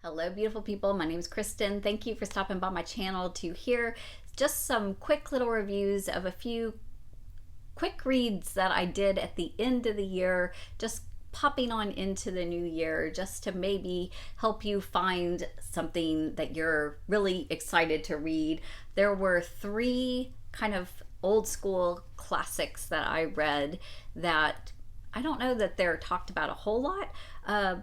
Hello, beautiful people. My name is Kristen. Thank you for stopping by my channel to hear just some quick little reviews of a few quick reads that I did at the end of the year, just popping on into the new year, just to maybe help you find something that you're really excited to read. There were three kind of old school classics that I read that I don't know that they're talked about a whole lot,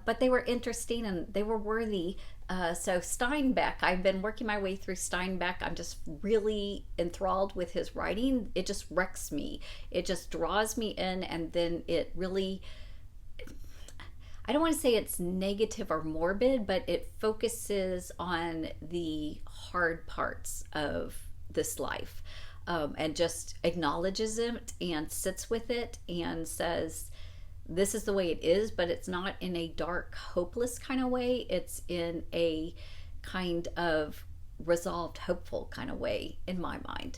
but they were interesting and they were worthy. So Steinbeck, I've been working my way through Steinbeck. I'm just really enthralled with his writing. It just wrecks me. It just draws me in, and then it really, I don't want to say it's negative or morbid, but it focuses on the hard parts of this life. And just acknowledges it and sits with it and says, this is the way it is, but it's not in a dark, hopeless kind of way. It's in a kind of resolved, hopeful kind of way, in my mind.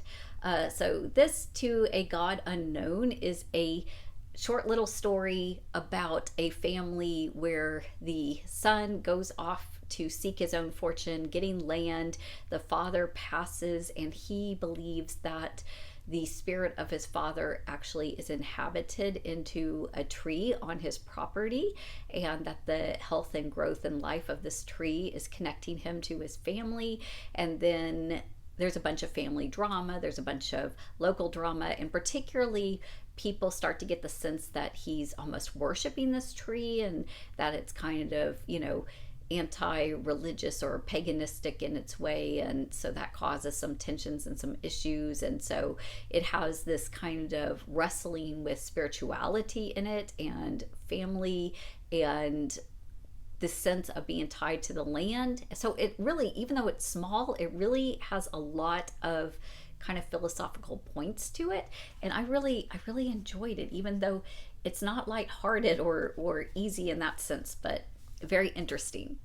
So this, To a God Unknown, is a short little story about a family where the son goes off to seek his own fortune, getting land. The father passes, and he believes that the spirit of his father actually is inhabited into a tree on his property, and that the health and growth and life of this tree is connecting him to his family. And then there's a bunch of family drama, there's a bunch of local drama, and particularly people start to get the sense that he's almost worshiping this tree, and that it's kind of, anti-religious or paganistic in its way, and so that causes some tensions and some issues. And so it has this kind of wrestling with spirituality in it, and family, and this sense of being tied to the land. So it really, even though it's small, it really has a lot of kind of philosophical points to it, and I really enjoyed it, even though it's not lighthearted or easy in that sense, but very interesting.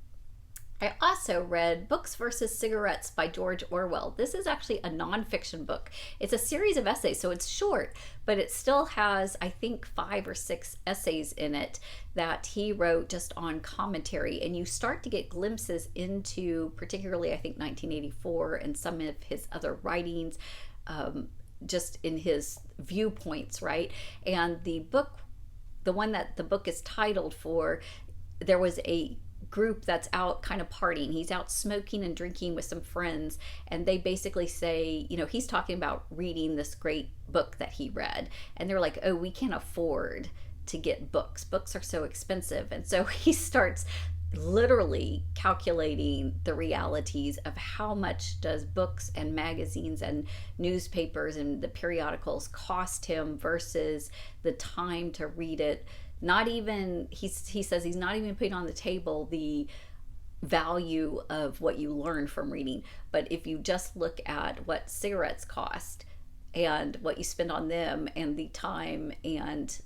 I also read Books versus Cigarettes by George Orwell. This is actually a nonfiction book. It's a series of essays, so it's short, but it still has, I think, 5 or 6 essays in it that he wrote just on commentary. And you start to get glimpses into, particularly, I think, 1984 and some of his other writings, just in his viewpoints, right? And the book, the one that the book is titled for, there was a group that's out kind of partying. He's out smoking and drinking with some friends, and they basically say, he's talking about reading this great book that he read, and they're like, oh, we can't afford to get books are so expensive. And so he starts literally calculating the realities of how much does books and magazines and newspapers and the periodicals cost him versus the time to read it. Not even, he says he's not even putting on the table the value of what you learn from reading. But if you just look at what cigarettes cost and what you spend on them, and the time and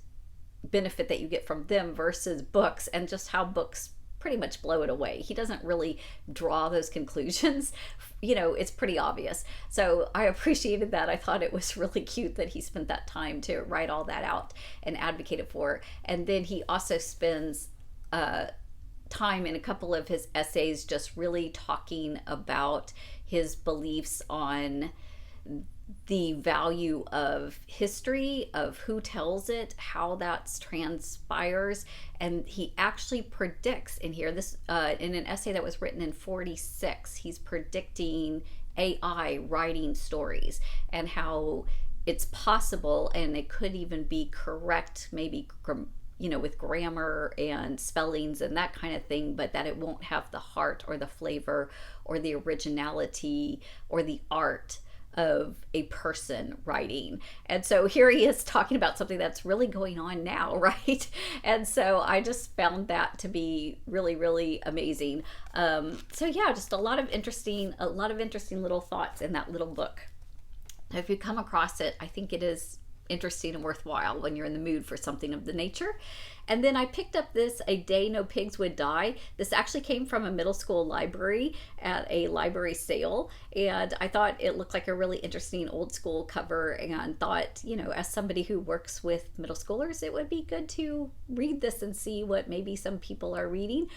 benefit that you get from them versus books, and just how books pretty much blow it away. He doesn't really draw those conclusions. It's pretty obvious. So I appreciated that. I thought it was really cute that he spent that time to write all that out and advocate it for. And then he also spends time in a couple of his essays just really talking about his beliefs on the value of history, of who tells it, how that transpires. And he actually predicts in here, this in an essay that was written in 46, he's predicting AI writing stories, and how it's possible, and it could even be correct, maybe with grammar and spellings and that kind of thing, but that it won't have the heart or the flavor or the originality or the art of a person writing. And so here he is talking about something that's really going on now, right? And so I just found that to be really, really amazing. So yeah, just a lot of interesting little thoughts in that little book. If you come across it, I think it is interesting and worthwhile when you're in the mood for something of the nature. And then I picked up this A Day No Pigs Would Die. This actually came from a middle school library at a library sale, and I thought it looked like a really interesting old school cover, and thought, as somebody who works with middle schoolers, it would be good to read this and see what maybe some people are reading.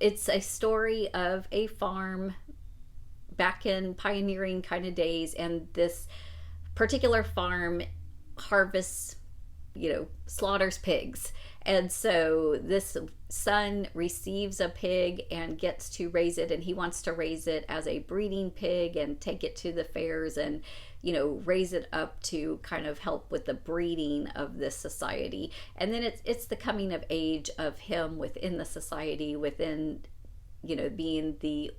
It's a story of a farm back in pioneering kind of days, and this particular farm harvests, slaughters pigs. And so this son receives a pig and gets to raise it, and he wants to raise it as a breeding pig and take it to the fairs and, raise it up to kind of help with the breeding of this society. And then it's the coming of age of him within the society, within, being the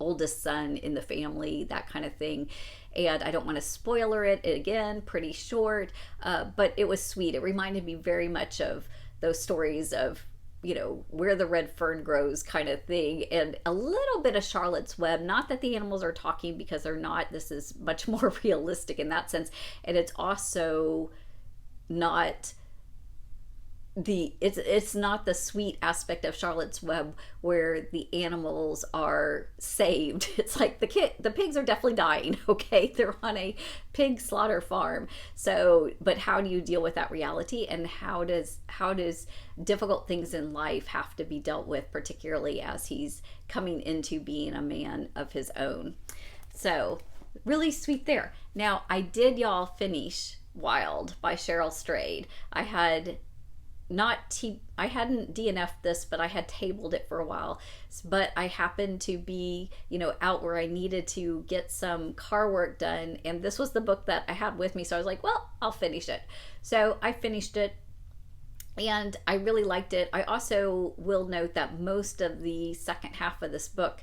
oldest son in the family, that kind of thing. And I don't want to spoiler it. Again, pretty short, but it was sweet. It reminded me very much of those stories of, where the red fern grows kind of thing, and a little bit of Charlotte's Web. Not that the animals are talking, because they're not. This is much more realistic in that sense. And it's also not it's not the sweet aspect of Charlotte's Web where the animals are saved. It's like the pigs are definitely dying. Okay, they're on a pig slaughter farm. So, but how do you deal with that reality, and how does difficult things in life have to be dealt with, particularly as he's coming into being a man of his own? So, really sweet there. Now, I did, y'all, finish Wild by Cheryl Strayed. I hadn't DNF'd this, but I had tabled it for a while. But I happened to be, out where I needed to get some car work done, and this was the book that I had with me. So I was like, well, I'll finish it. So I finished it, and I really liked it. I also will note that most of the second half of this book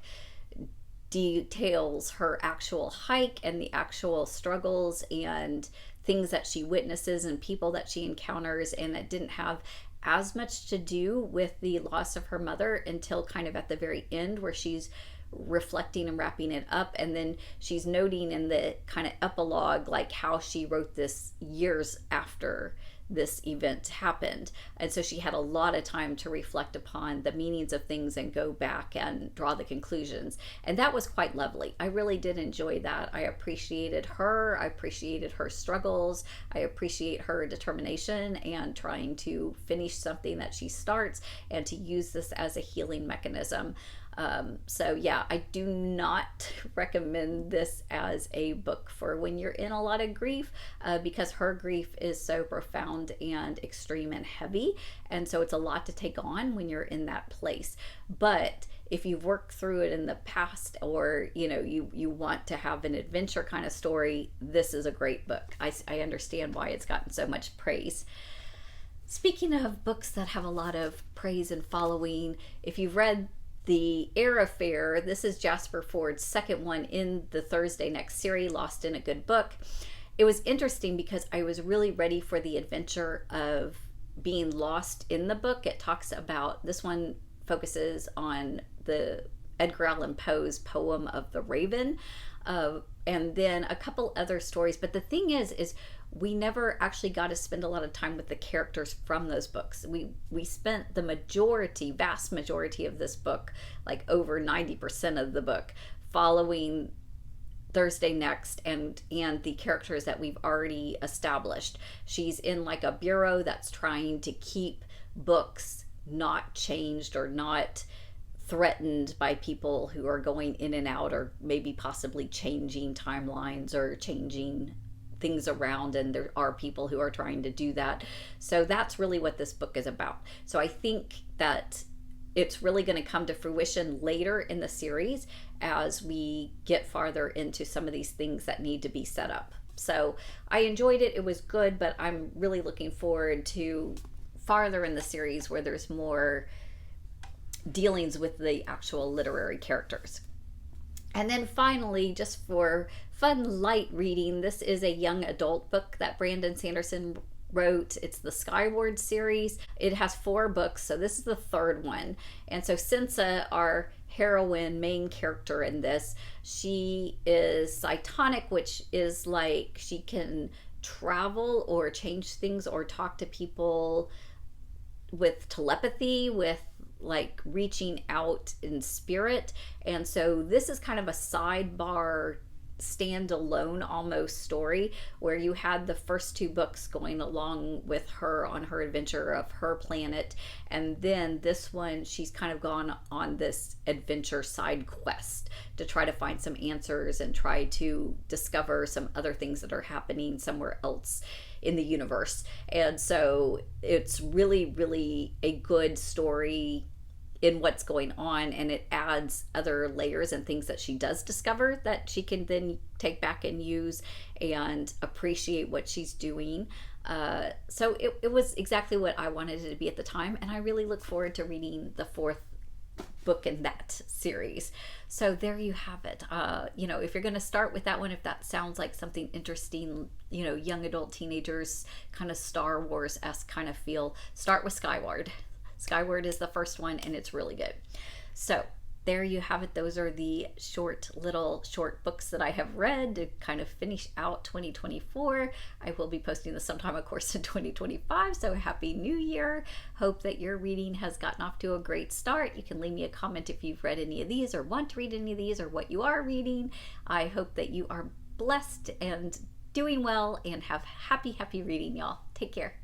details her actual hike and the actual struggles and things that she witnesses and people that she encounters, and that didn't have as much to do with the loss of her mother until kind of at the very end, where she's reflecting and wrapping it up, and then she's noting in the kind of epilogue like how she wrote this years after this event happened. And so she had a lot of time to reflect upon the meanings of things and go back and draw the conclusions. And that was quite lovely. I really did enjoy that. I appreciated her. I appreciated her struggles. I appreciate her determination and trying to finish something that she starts and to use this as a healing mechanism. So yeah, I do not recommend this as a book for when you're in a lot of grief, because her grief is so profound and extreme and heavy. And so it's a lot to take on when you're in that place. But if you've worked through it in the past, or, you want to have an adventure kind of story, this is a great book. I understand why it's gotten so much praise. Speaking of books that have a lot of praise and following, if you've read The Eyre Affair, this is Jasper Ford's second one in the Thursday Next series, Lost in a Good Book. It was interesting because I was really ready for the adventure of being lost in the book. It talks about, this one focuses on the Edgar Allan Poe's poem of The Raven, and then a couple other stories. But the thing is we never actually got to spend a lot of time with the characters from those books. We spent the vast majority of this book, like over 90% of the book, following Thursday Next and the characters that we've already established. She's in like a bureau that's trying to keep books not changed or not threatened by people who are going in and out, or maybe possibly changing timelines or changing things around, and there are people who are trying to do that. So that's really what this book is about. So I think that it's really going to come to fruition later in the series as we get farther into some of these things that need to be set up. So I enjoyed it. It was good, but I'm really looking forward to farther in the series where there's more dealings with the actual literary characters. And then finally, just for fun, light reading, this is a young adult book that Brandon Sanderson wrote. It's the Skyward series. It has 4 books, so this is the 3rd one. And so Sensa, our heroine, main character in this, she is Cytonic, which is like she can travel or change things or talk to people with telepathy, with like reaching out in spirit. And so this is kind of a sidebar, standalone almost story, where you had the first two books going along with her on her adventure of her planet, and then this one she's kind of gone on this adventure side quest to try to find some answers and try to discover some other things that are happening somewhere else in the universe. And so it's really, really a good story in what's going on, and it adds other layers and things that she does discover that she can then take back and use and appreciate what she's doing. So it was exactly what I wanted it to be at the time, and I really look forward to reading the fourth book in that series. So there you have it. If you're going to start with that one, if that sounds like something interesting, young adult teenagers, kind of Star Wars-esque kind of feel, start with Skyward. Skyward is the first one, and it's really good. So there you have it. Those are the short books that I have read to kind of finish out 2024. I will be posting this sometime, of course, in 2025. So happy New Year. Hope that your reading has gotten off to a great start. You can leave me a comment if you've read any of these or want to read any of these or what you are reading. I hope that you are blessed and doing well and have happy reading, y'all. Take care.